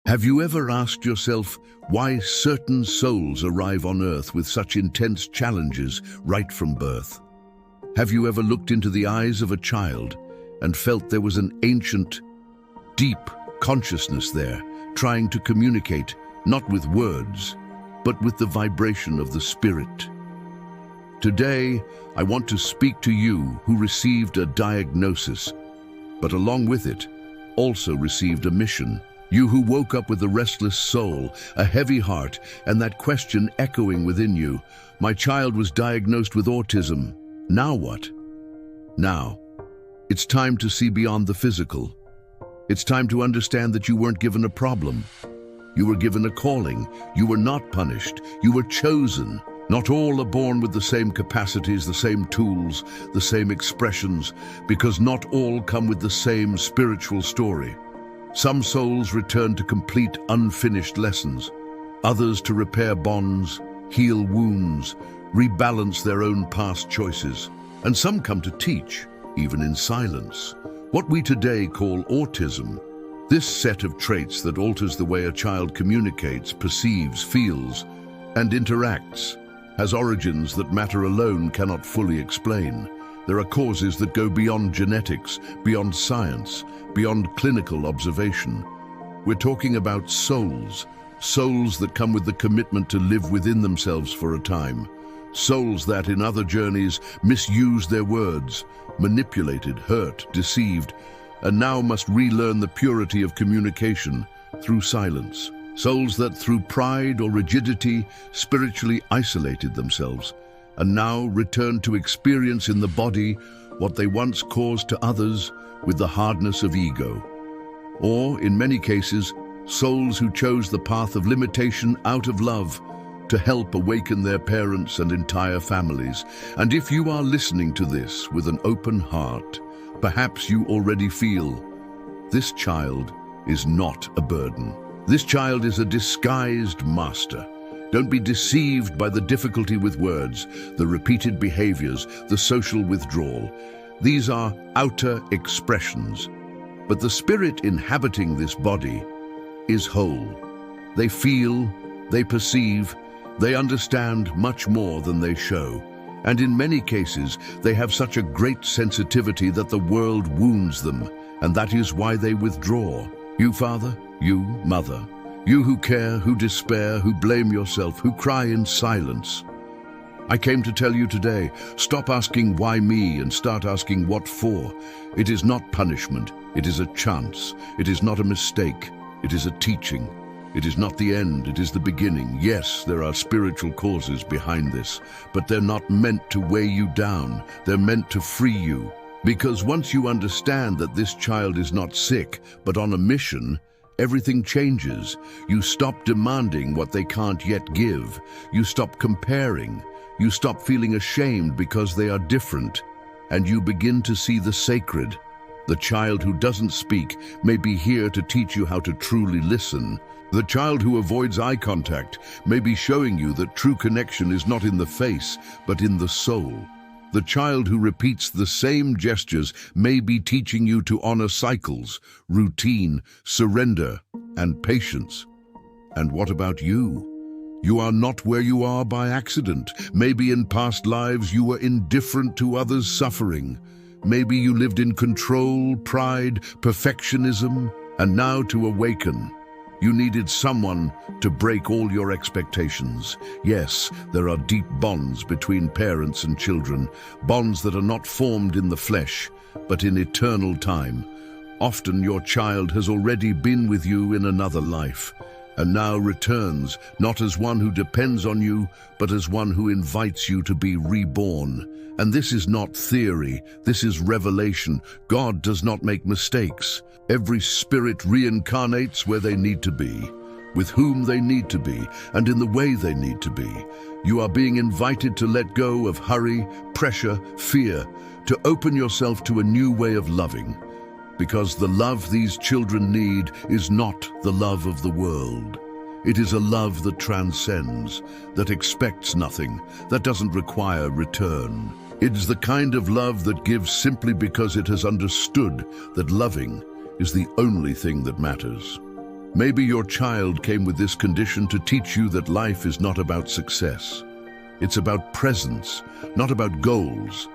Have you ever asked yourself why certain souls arrive on earth with such intense challenges right from birth? Have you ever looked into the eyes of a child and felt there was an ancient, deep consciousness there, trying to communicate, not with words, but with the vibration of the spirit? Today, I want to speak to you who received a diagnosis, but along with it, also received a mission. You who woke up with a restless soul, a heavy heart, and that question echoing within you, my child was diagnosed with autism. Now what? Now, it's time to see beyond the physical. It's time to understand that you weren't given a problem. You were given a calling. You were not punished. You were chosen. Not all are born with the same capacities, the same tools, the same expressions, because not all come with the same spiritual story. Some souls return to complete unfinished lessons, others to repair bonds, heal wounds, rebalance their own past choices, and some come to teach, even in silence, what we today call autism. This set of traits that alters the way a child communicates, perceives, feels, and interacts has origins that matter alone cannot fully explain. There are causes that go beyond genetics, beyond science, beyond clinical observation. We're talking about souls, souls that come with the commitment to live within themselves for a time, souls that in other journeys misused their words, manipulated, hurt, deceived, and now must relearn the purity of communication through silence. Souls that through pride or rigidity spiritually isolated themselves and now return to experience in the body what they once caused to others with the hardness of ego. Or, in many cases, souls who chose the path of limitation out of love to help awaken their parents and entire families. And if you are listening to this with an open heart, perhaps you already feel, this child is not a burden. This child is a disguised master. Don't be deceived by the difficulty with words, the repeated behaviors, the social withdrawal. These are outer expressions, but the spirit inhabiting this body is whole. They feel, they perceive, they understand much more than they show. And in many cases, they have such a great sensitivity that the world wounds them, and that is why they withdraw. You, father, you, mother, you who care, who despair, who blame yourself, who cry in silence. I came to tell you today, stop asking why me and start asking what for. It is not punishment, it is a chance. It is not a mistake, it is a teaching. It is not the end, it is the beginning. Yes, there are spiritual causes behind this, but they're not meant to weigh you down. They're meant to free you. Because once you understand that this child is not sick, but on a mission, everything changes. You stop demanding what they can't yet give. You stop comparing. You stop feeling ashamed because they are different. And you begin to see the sacred. The child who doesn't speak may be here to teach you how to truly listen. The child who avoids eye contact may be showing you that true connection is not in the face, but in the soul. The child who repeats the same gestures may be teaching you to honor cycles, routine, surrender, and patience. And what about you? You are not where you are by accident. Maybe in past lives you were indifferent to others' suffering. Maybe you lived in control, pride, perfectionism, and now to awaken, you needed someone to break all your expectations. Yes, there are deep bonds between parents and children, bonds that are not formed in the flesh, but in eternal time. Often your child has already been with you in another life, and now returns, not as one who depends on you, but as one who invites you to be reborn. And this is not theory, this is revelation. God does not make mistakes. Every spirit reincarnates where they need to be, with whom they need to be, and in the way they need to be. You are being invited to let go of hurry, pressure, fear, to open yourself to a new way of loving. Because the love these children need is not the love of the world. It is a love that transcends, that expects nothing, that doesn't require return. It is the kind of love that gives simply because it has understood that loving is the only thing that matters. Maybe your child came with this condition to teach you that life is not about success. It's about presence, not about goals,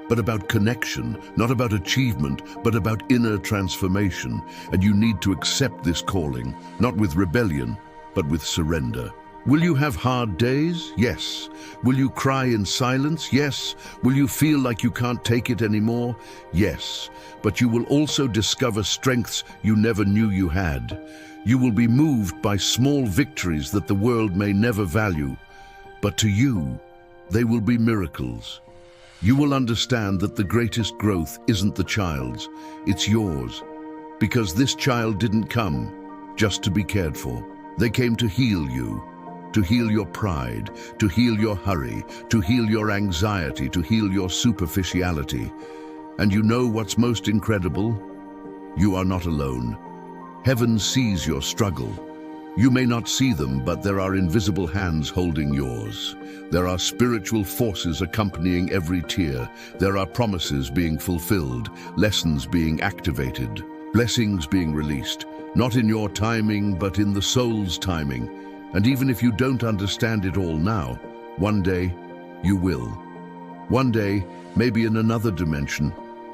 but about connection, not about achievement, but about inner transformation. And you need to accept this calling, not with rebellion, but with surrender. Will you have hard days? Yes. Will you cry in silence? Yes. Will you feel like you can't take it anymore? Yes. But you will also discover strengths you never knew you had. You will be moved by small victories that the world may never value, but to you, they will be miracles. You will understand that the greatest growth isn't the child's, it's yours. Because this child didn't come just to be cared for. They came to heal you, to heal your pride, to heal your hurry, to heal your anxiety, to heal your superficiality. And you know what's most incredible? You are not alone. Heaven sees your struggle. You may not see them, but there are invisible hands holding yours. There are spiritual forces accompanying every tear. There are promises being fulfilled, lessons being activated, blessings being released, not in your timing, but in the soul's timing. And even if you don't understand it all now, one day you will. One day, maybe in another dimension,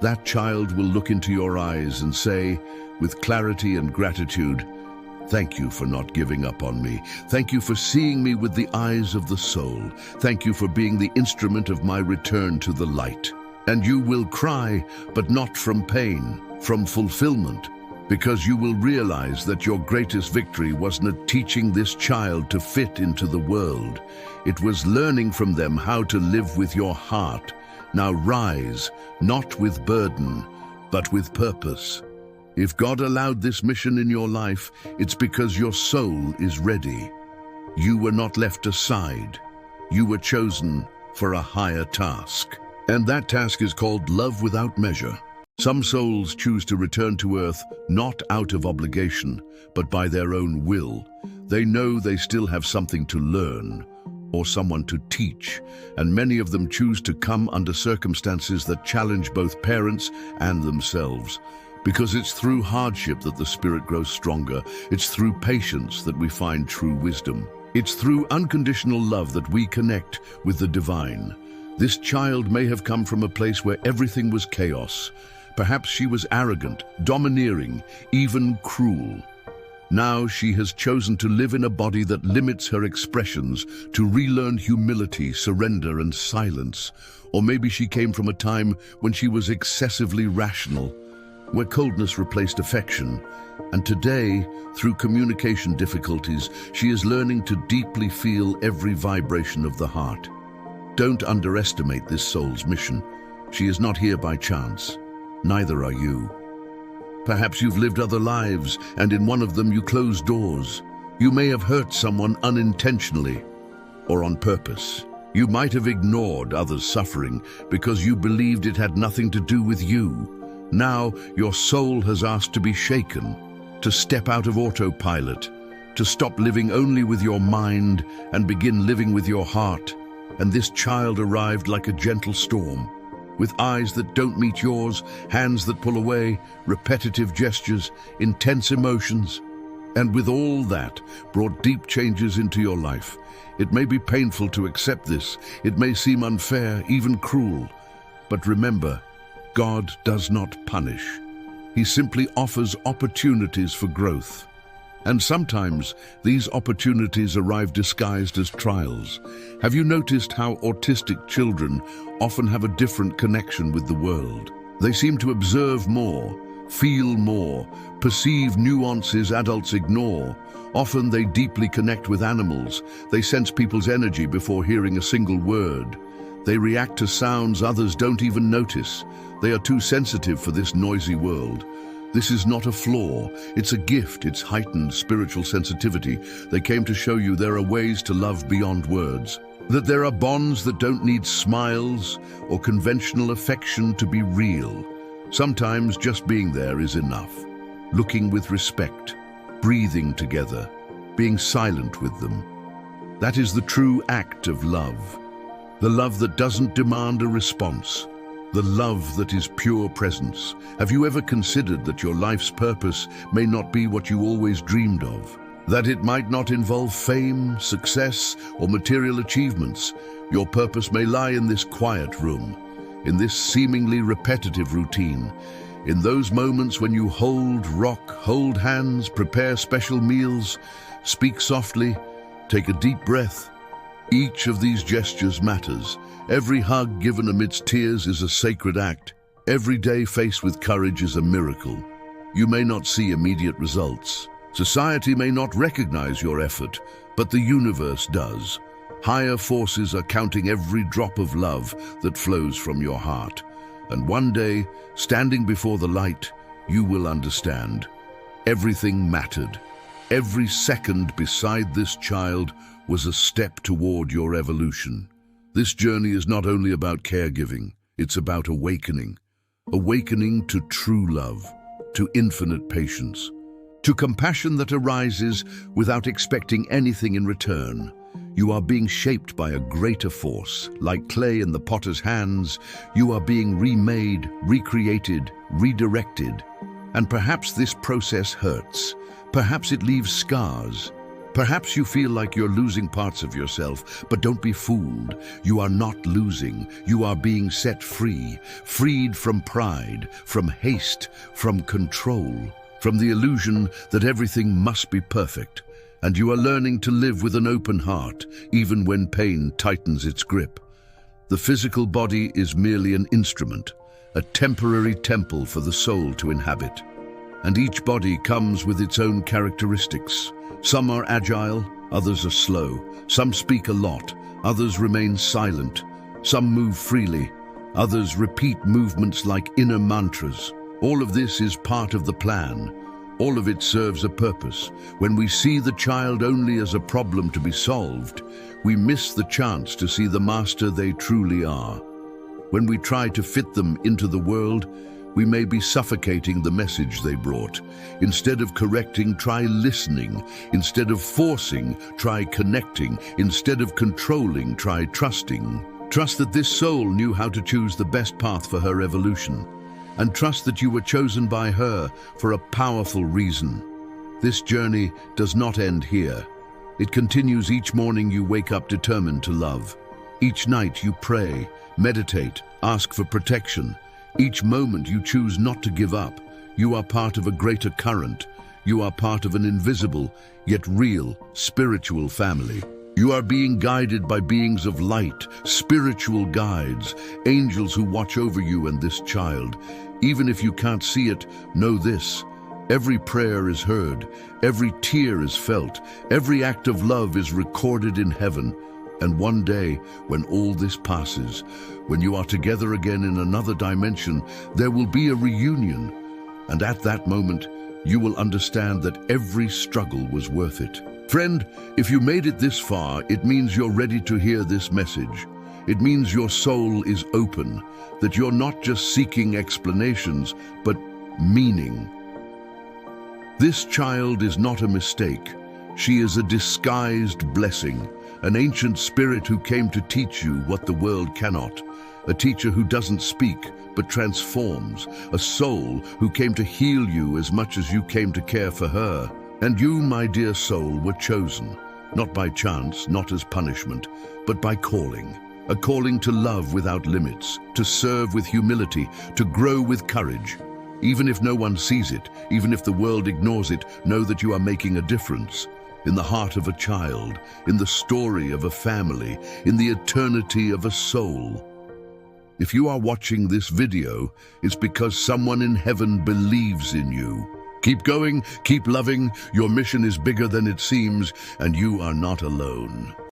that child will look into your eyes and say, with clarity and gratitude, "Thank you for not giving up on me. Thank you for seeing me with the eyes of the soul. Thank you for being the instrument of my return to the light." And you will cry, but not from pain, from fulfillment, because you will realize that your greatest victory wasn't teaching this child to fit into the world. It was learning from them how to live with your heart. Now rise, not with burden, but with purpose. If God allowed this mission in your life, it's because your soul is ready. You were not left aside. You were chosen for a higher task. And that task is called love without measure. Some souls choose to return to earth not out of obligation, but by their own will. They know they still have something to learn, or someone to teach, and many of them choose to come under circumstances that challenge both parents and themselves. Because it's through hardship that the spirit grows stronger. It's through patience that we find true wisdom. It's through unconditional love that we connect with the divine. This child may have come from a place where everything was chaos. Perhaps she was arrogant, domineering, even cruel. Now she has chosen to live in a body that limits her expressions, to relearn humility, surrender, and silence. Or maybe she came from a time when she was excessively rational, where coldness replaced affection. And today, through communication difficulties, she is learning to deeply feel every vibration of the heart. Don't underestimate this soul's mission. She is not here by chance. Neither are you. Perhaps you've lived other lives, and in one of them you closed doors. You may have hurt someone unintentionally or on purpose. You might have ignored others' suffering because you believed it had nothing to do with you. Now your soul has asked to be shaken, to step out of autopilot, to stop living only with your mind and begin living with your heart. And this child arrived like a gentle storm, with eyes that don't meet yours, hands that pull away, repetitive gestures, intense emotions. And with all that, brought deep changes into your life. It may be painful to accept this. It may seem unfair, even cruel. But remember, God does not punish. He simply offers opportunities for growth. And sometimes these opportunities arrive disguised as trials. Have you noticed how autistic children often have a different connection with the world? They seem to observe more, feel more, perceive nuances adults ignore. Often they deeply connect with animals. They sense people's energy before hearing a single word. They react to sounds others don't even notice. They are too sensitive for this noisy world. This is not a flaw, it's a gift, it's heightened spiritual sensitivity. They came to show you there are ways to love beyond words, that there are bonds that don't need smiles or conventional affection to be real. Sometimes just being there is enough. Looking with respect, breathing together, being silent with them. That is the true act of love. The love that doesn't demand a response, the love that is pure presence. Have you ever considered that your life's purpose may not be what you always dreamed of? That it might not involve fame, success, or material achievements? Your purpose may lie in this quiet room, in this seemingly repetitive routine, in those moments when you rock, hold hands, prepare special meals, speak softly, take a deep breath. Each of these gestures matters. Every hug given amidst tears is a sacred act. Every day faced with courage is a miracle. You may not see immediate results. Society may not recognize your effort, but the universe does. Higher forces are counting every drop of love that flows from your heart. And one day, standing before the light, you will understand. Everything mattered. Every second beside this child was a step toward your evolution. This journey is not only about caregiving, it's about awakening. Awakening to true love, to infinite patience, to compassion that arises without expecting anything in return. You are being shaped by a greater force. Like clay in the potter's hands, you are being remade, recreated, redirected. And perhaps this process hurts. Perhaps it leaves scars. Perhaps you feel like you're losing parts of yourself, but don't be fooled. You are not losing. You are being set free, freed from pride, from haste, from control, from the illusion that everything must be perfect. And you are learning to live with an open heart, even when pain tightens its grip. The physical body is merely an instrument, a temporary temple for the soul to inhabit. And each body comes with its own characteristics. Some are agile, others are slow. Some speak a lot, others remain silent. Some move freely, others repeat movements like inner mantras. All of this is part of the plan. All of it serves a purpose. When we see the child only as a problem to be solved, we miss the chance to see the master they truly are. When we try to fit them into the world, we may be suffocating the message they brought. Instead of correcting, try listening. Instead of forcing, try connecting. Instead of controlling, try trusting. Trust that this soul knew how to choose the best path for her evolution. And trust that you were chosen by her for a powerful reason. This journey does not end here. It continues each morning you wake up determined to love. Each night you pray, meditate, ask for protection. Each moment you choose not to give up. You are part of a greater current. You are part of an invisible, yet real, spiritual family. You are being guided by beings of light, spiritual guides, angels who watch over you and this child. Even if you can't see it, know this: every prayer is heard, every tear is felt, every act of love is recorded in heaven. And one day, when all this passes, when you are together again in another dimension, there will be a reunion. And at that moment, you will understand that every struggle was worth it. Friend, if you made it this far, it means you're ready to hear this message. It means your soul is open, that you're not just seeking explanations, but meaning. This child is not a mistake. She is a disguised blessing, an ancient spirit who came to teach you what the world cannot, a teacher who doesn't speak, but transforms, a soul who came to heal you as much as you came to care for her. And you, my dear soul, were chosen, not by chance, not as punishment, but by calling. A calling to love without limits, to serve with humility, to grow with courage. Even if no one sees it, even if the world ignores it, know that you are making a difference. In the heart of a child, in the story of a family, in the eternity of a soul. If you are watching this video, it's because someone in heaven believes in you. Keep going, keep loving. Your mission is bigger than it seems, and you are not alone.